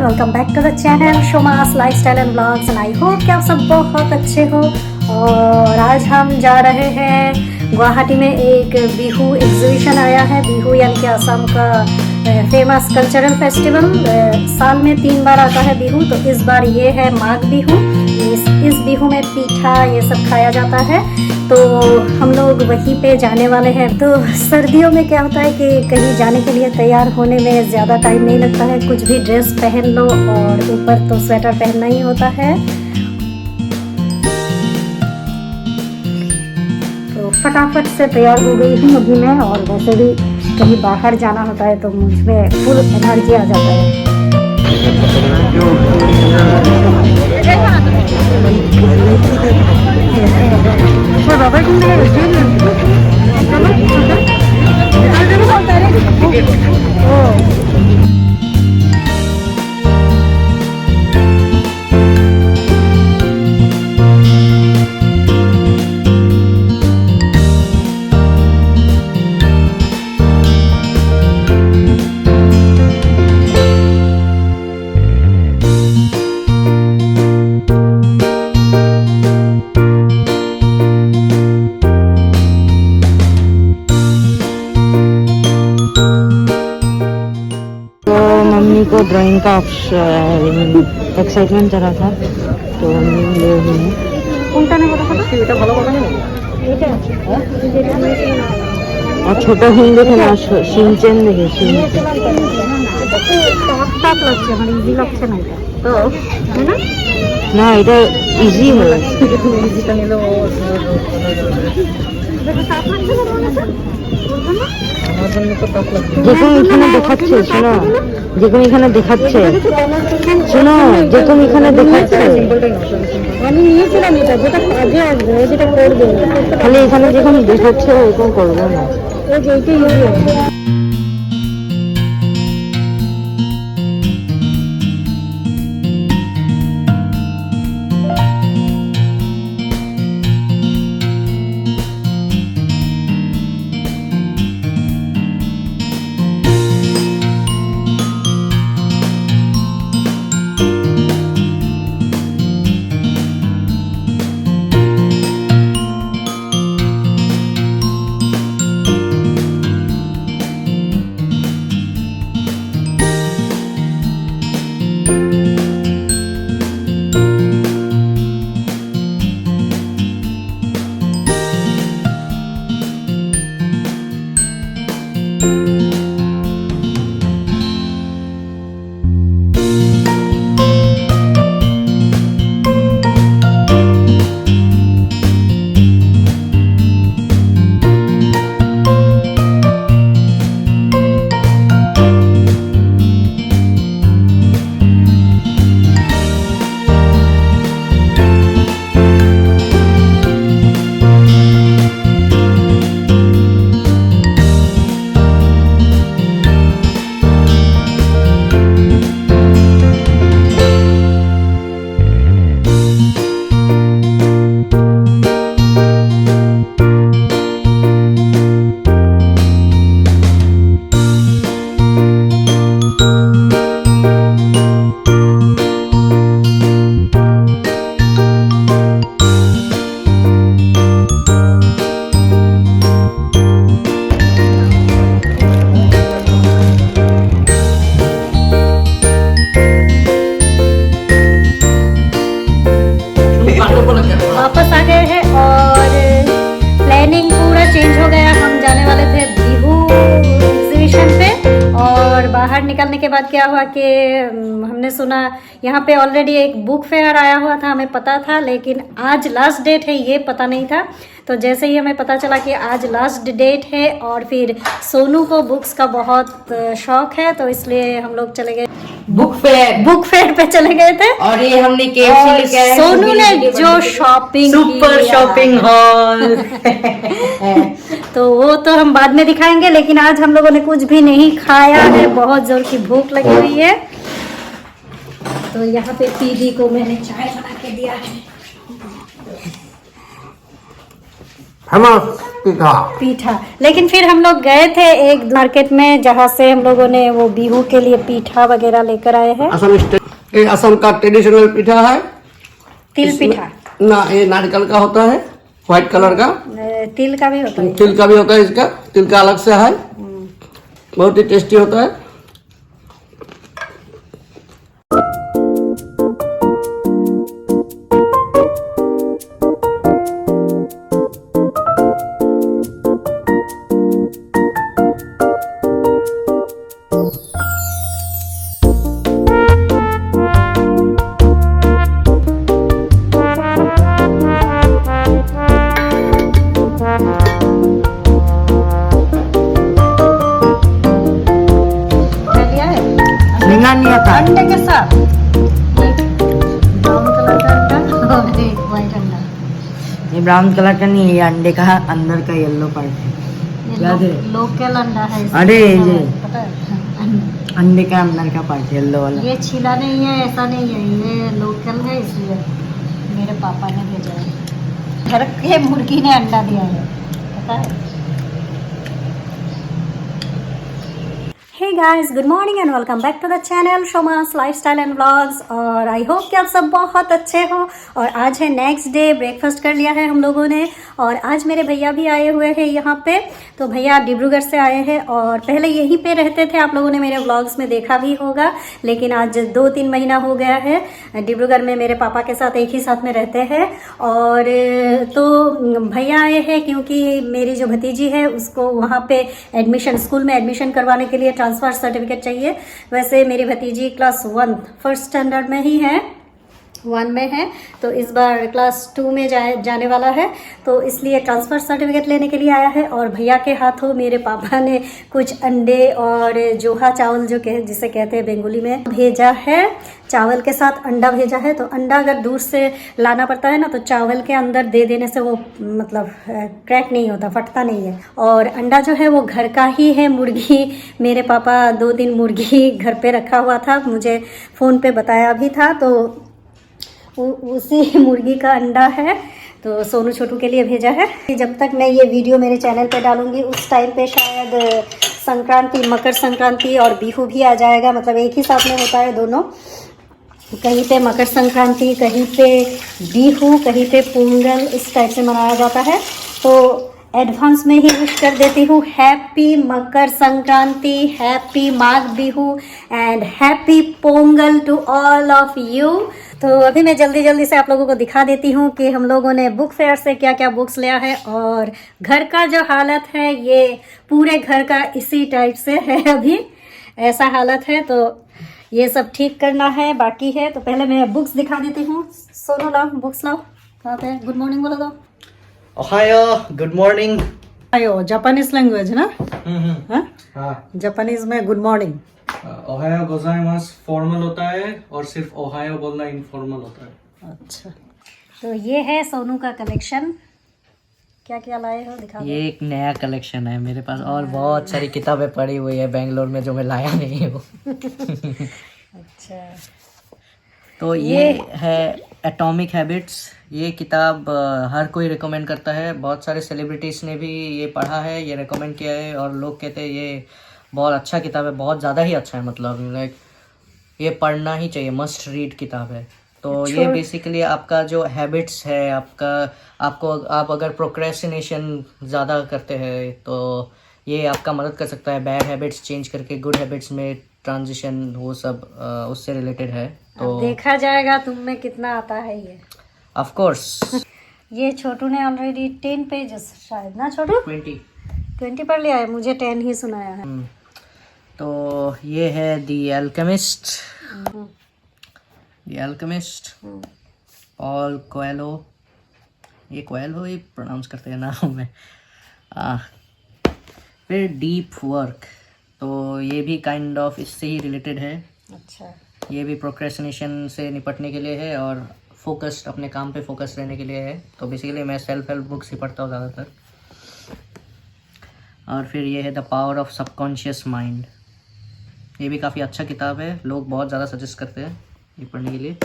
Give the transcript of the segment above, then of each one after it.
Welcome back to the channel Shoma's lifestyle and blogs and I hope कि आप सब बहुत अच्छे हो। और आज हम जा रहे हैं गुवाहाटी में, एक बिहू एग्जीबिशन आया है। बिहू यानी कि असम का फेमस कल्चरल फेस्टिवल। साल में 3 बार आता है बिहू, तो इस बार ये है माघ बिहू। इस बिहू में पीठा ये सब खाया जाता है, तो हम लोग वहीं पे जाने वाले हैं। तो सर्दियों में क्या होता है कि कहीं जाने के लिए तैयार होने में ज़्यादा टाइम नहीं लगता है। कुछ भी ड्रेस पहन लो और ऊपर तो स्वेटर पहनना ही होता है। तो फटाफट से तैयार हो गई हूँ अभी मैं। और वैसे भी कहीं बाहर जाना होता है तो मुझ में फुल एनर्जी आ जाता है। को ड्राइंग का एक्साइटमेंट चला था, तो हम ले हुए हैं। और छोटा हिंद देखे ना, शिनचैन देखे, না এটা ইজি হয়। যেরকম এখানে দেখাচ্ছে, শোনো যেরকম এখানে দেখাচ্ছে, শোনো যেরকম এখানে দেখাচ্ছে, আমি নিয়েছিলাম এটা, যেটা কাজে আসবে, যেটা করবে, খালি এখানে যেরকম দেখাচ্ছে ওরকম করবো না। এই যে এইটা ইজি আছে। वापस आ गए हैं और प्लानिंग पूरा चेंज हो गया। हम जाने वाले थे बिहू एग्जीबिशन पे, और बाहर निकलने के बाद क्या हुआ कि हमने सुना यहाँ पे ऑलरेडी एक बुक फेयर आया हुआ था, हमें पता था, लेकिन आज लास्ट डेट है ये पता नहीं था। तो जैसे ही हमें पता चला कि आज लास्ट डेट है, और फिर सोनू को बुक्स का बहुत शौक है, तो इसलिए हम लोग चले गए बुक फेयर पे चले गए थे। और ये हमने KFC लेके आए, सोनू ने जो शॉपिंग, सुपर शॉपिंग हॉल तो वो तो हम बाद में दिखाएंगे, लेकिन आज हम लोगों ने कुछ भी नहीं खाया है, बहुत जोर की भूख लगी हुई है। तो यहाँ पे पीदी को मैंने चाय बना के दिया है। फेमस पीठा। पीठा। लेकिन फिर हम लोग गए थे एक मार्केट में जहाँ से हम लोगों ने वो बिहू के लिए पीठा वगैरह लेकर आए हैं। ये असम का ट्रेडिशनल पीठा है। तिल पीठा ना, ये नारियल का होता है, व्हाइट कलर का। तिल का भी होता है। तिल का भी होता है, इसका तिल का अलग से है, बहुत ही टेस्टी होता है। लिया है नहीं आता। अंडे के साथ ब्राउन कलर का अंडा और एक व्हाइट अंडा। ये ब्राउन कलर का नहीं है, ये अंडे का अंदर का येलो पार्ट है। क्या है? लोकल अंडा है इसमें। अरे ये पता है अंडे का अंदर का पार्ट येलो वाला। ये छिला नहीं है, ऐसा नहीं है, ये लोकल है, इसलिए मेरे पापा ने भेजा है। घर के मुर्गी ने अंडा दिया है, पता है। Hey guys, good morning and welcome back to the channel Shoma's lifestyle and vlogs. और आई होप कि आप सब बहुत अच्छे हो। और आज है नेक्स्ट डे, ब्रेकफास्ट कर लिया है हम लोगों ने। और आज मेरे भैया भी आए हुए हैं यहाँ पे। तो भैया डिब्रूगढ़ से आए हैं और पहले यहीं पे रहते थे, आप लोगों ने मेरे व्लॉग्स में देखा भी होगा। लेकिन आज 2-3 महीना हो गया है डिब्रूगढ़ में मेरे पापा के साथ एक ही साथ में रहते हैं। और तो भैया आए हैं क्योंकि मेरी जो भतीजी है उसको वहाँ पे एडमिशन, स्कूल में एडमिशन करवाने के लिए ट्रांसफ़र सर्टिफिकेट चाहिए। वैसे मेरी भतीजी क्लास 1 फर्स्ट स्टैंडर्ड में ही है, 1 में है, तो इस बार क्लास 2 में जाने वाला है, तो इसलिए ट्रांसफ़र सर्टिफिकेट लेने के लिए आया है। और भैया के हाथों मेरे पापा ने कुछ अंडे और जोहा चावल जिसे कहते हैं बेंगोली में भेजा है। चावल के साथ अंडा भेजा है। तो अंडा अगर दूर से लाना पड़ता है ना, तो चावल के अंदर दे देने से वो मतलब क्रैक नहीं होता, फटता नहीं है। और अंडा जो है वो घर का ही है। मुर्गी, मेरे पापा 2 दिन मुर्गी घर पे रखा हुआ था, मुझे फ़ोन पे बताया भी था। तो उसी मुर्गी का अंडा है, तो सोनू छोटू के लिए भेजा है। जब तक मैं ये वीडियो मेरे चैनल पे डालूंगी उस टाइम पे शायद संक्रांति, मकर संक्रांति और बिहू भी आ जाएगा, मतलब एक ही साथ में होता है दोनों। कहीं पे मकर संक्रांति, कहीं पे बिहू, कहीं पे पोंगल, इस टाइप से मनाया जाता है। तो एडवांस में ही विश कर देती हूँ happy Makar Sankranti, happy Magh Bihu and happy Pongal to all of you. तो अभी मैं जल्दी जल्दी से आप लोगों को दिखा देती हूँ कि हम लोगों ने बुक फेयर से क्या क्या बुक्स लिया है। और घर का जो हालत है, ये पूरे घर का इसी टाइप से है, अभी ऐसा हालत है। तो ये सब ठीक करना है, बाकी है। तो पहले मैं बुक्स दिखा देती हूँ। सोनू लाओ, बुक्स लाओ। कहाँ पे? गुड मॉर्निंग बोलो दो। Ohio, good morning. आयो जापानीज लैंग्वेज ना? हाँ? हाँ, जापानीज में गुड मॉर्निंग। ओहायो गोजाइमास फॉर्मल होता है और सिर्फ ओहायो बोलना इनफॉर्मल होता है। अच्छा, तो ये है सोनू का कलेक्शन। क्या क्या लाए हो, दिखा ये एक नया कलेक्शन है मेरे पास, और बहुत सारी किताबें पड़ी हुई है बेंगलोर में जो मैं लाया नहीं हूँ। अच्छा, तो ये है एटॉमिक हैबिट्स। ये किताब हर कोई रिकमेंड करता है, बहुत सारे सेलिब्रिटीज़ ने भी ये पढ़ा है, ये रिकमेंड किया है, और लोग कहते हैं ये बहुत अच्छा किताब है, बहुत ज़्यादा ही अच्छा है, मतलब लाइक ये पढ़ना ही चाहिए, मस्ट रीड किताब है। तो ये बेसिकली आपका जो हैबिट्स है, आप अगर प्रोक्रेस्टिनेशन ज़्यादा करते हैं तो ये आपका मदद कर सकता है, बैड हैबिट्स चेंज करके गुड हैबिट्स में ट्रांजिशन, वो सब उससे रिलेटेड है। तो देखा जाएगा तुम में कितना आता है ये। Of course. ये छोटू ने ऑलरेडी 10 पेजेस शायद ना, छोटू 20 पढ़ लिया है, मुझे 10 ही सुनाया है। तो ये है द एल्केमिस्ट, पॉल कोएल्हो। ये कोएल्हो ही प्रोनाउंस करते हैं नाम में। फिर डीप वर्क, तो ये भी काइंड ऑफ इससे ही रिलेटेड है। अच्छा, ये भी प्रोक्रेस्टिनेशन से निपटने के लिए है और फोकस्ड, अपने काम पे फोकस रहने के लिए है। तो बेसिकली मैं सेल्फ हेल्प बुक्स ही पढ़ता हूँ ज़्यादातर। और फिर ये है the power of subconscious mind. ये भी काफ़ी अच्छा किताब है, लोग बहुत ज़्यादा सजेस्ट करते हैं ये पढ़ने के लिए।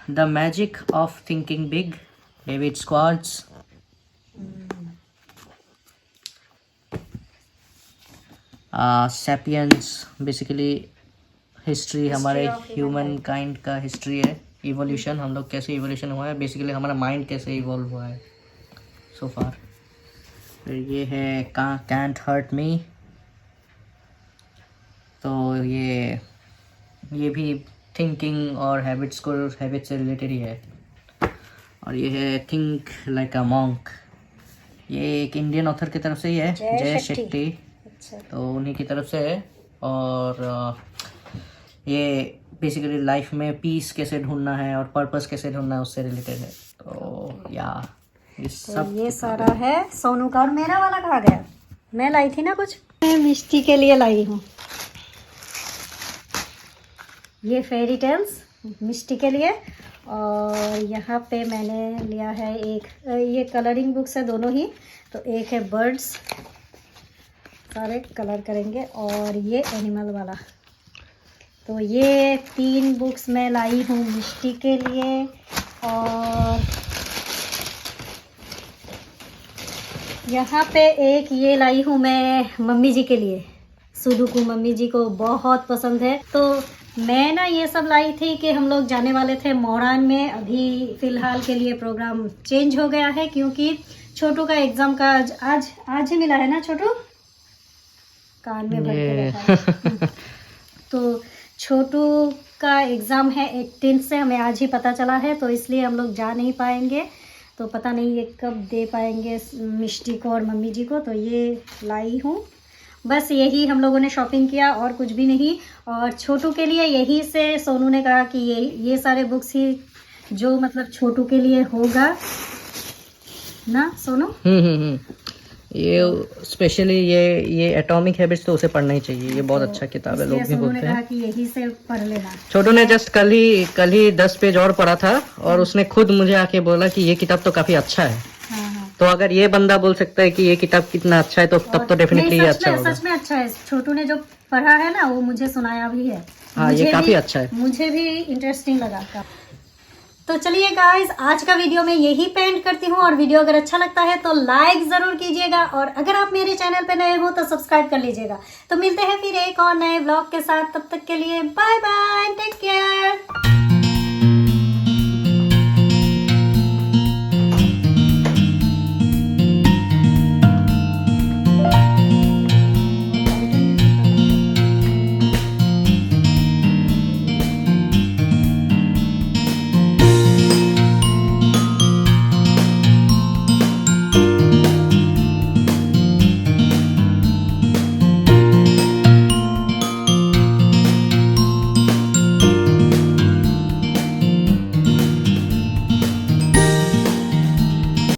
The magic of thinking big, David Schwartz, Sapiens, basically history, हमारे ह्यूमन काइंड का हिस्ट्री है, इवोल्यूशन, हम लोग कैसे इवोल्यूशन हुआ है, बेसिकली हमारा माइंड कैसे इवॉल्व हुआ है सो फार। फिर ये है कैंट हर्ट मी, तो ये भी थिंकिंग और हैबिट से रिलेटेड ही है। और ये है थिंक लाइक अ मॉन्क, ये एक इंडियन ऑथर की तरफ से ही है, जय शेट्टी, तो उन्हीं की तरफ से है। और ये बेसिकली लाइफ में पीस कैसे ढूंढना है और पर्पस कैसे ढूंढना है उससे रिलेटेड है। तो ये सब तो ये सारा है सोनू का। और मेरा वाला कहाँ गया? मैं लाई थी ना कुछ, मैं मिष्टी के लिए लाई हूँ ये फेरी टेल्स मिष्टी के लिए। और यहाँ पे मैंने लिया है एक, ये कलरिंग बुक्स है दोनों ही, तो एक है बर्ड्स, सारे कलर करेंगे, और ये एनिमल वाला। तो ये 3 बुक्स मैं लाई हूँ मिष्टी के लिए। और यहाँ पे एक ये लाई हूँ मैं मम्मी जी के लिए, सुडोकू मम्मी जी को बहुत पसंद है। तो मैं ना ये सब लाई थी कि हम लोग जाने वाले थे मोरान में, अभी फ़िलहाल के लिए प्रोग्राम चेंज हो गया है क्योंकि छोटू का एग्ज़ाम का आज ही मिला है ना छोटू, कान में भर के रखा है। तो छोटू का एग्ज़ाम है 18 से, हमें आज ही पता चला है, तो इसलिए हम लोग जा नहीं पाएंगे। तो पता नहीं ये कब दे पाएंगे मिष्टी को और मम्मी जी को। तो ये लाई हूँ, बस यही हम लोगों ने शॉपिंग किया और कुछ भी नहीं। और छोटू के लिए यही से सोनू ने कहा कि ये सारे बुक्स ही जो मतलब छोटू के लिए होगा ना सोनू। ये स्पेशली ये एटॉमिक हैबिट्स तो उसे पढ़ना ही चाहिए, ये बहुत अच्छा किताब है, लोग भी बोलते हैं। कहा कि यही से पढ़ लेना। छोटू ने जस्ट कल ही 10 पेज और पढ़ा था और उसने खुद मुझे आके बोला कि ये किताब तो काफी अच्छा है। हाँ। तो अगर ये बंदा बोल सकता है कि ये किताब कितना अच्छा है तो तब तो डेफिनेटली ये अच्छा होगा। सच में अच्छा है। छोटू ने जो पढ़ा है ना वो मुझे सुनाया भी है। हाँ, ये काफी अच्छा है, मुझे भी इंटरेस्टिंग लगा। तो चलिए गाइस, आज का वीडियो मैं यही पेंट करती हूँ। और वीडियो अगर अच्छा लगता है तो लाइक ज़रूर कीजिएगा, और अगर आप मेरे चैनल पे नए हो तो सब्सक्राइब कर लीजिएगा। तो मिलते हैं फिर एक और नए ब्लॉग के साथ, तब तक के लिए बाय बाय, टेक केयर।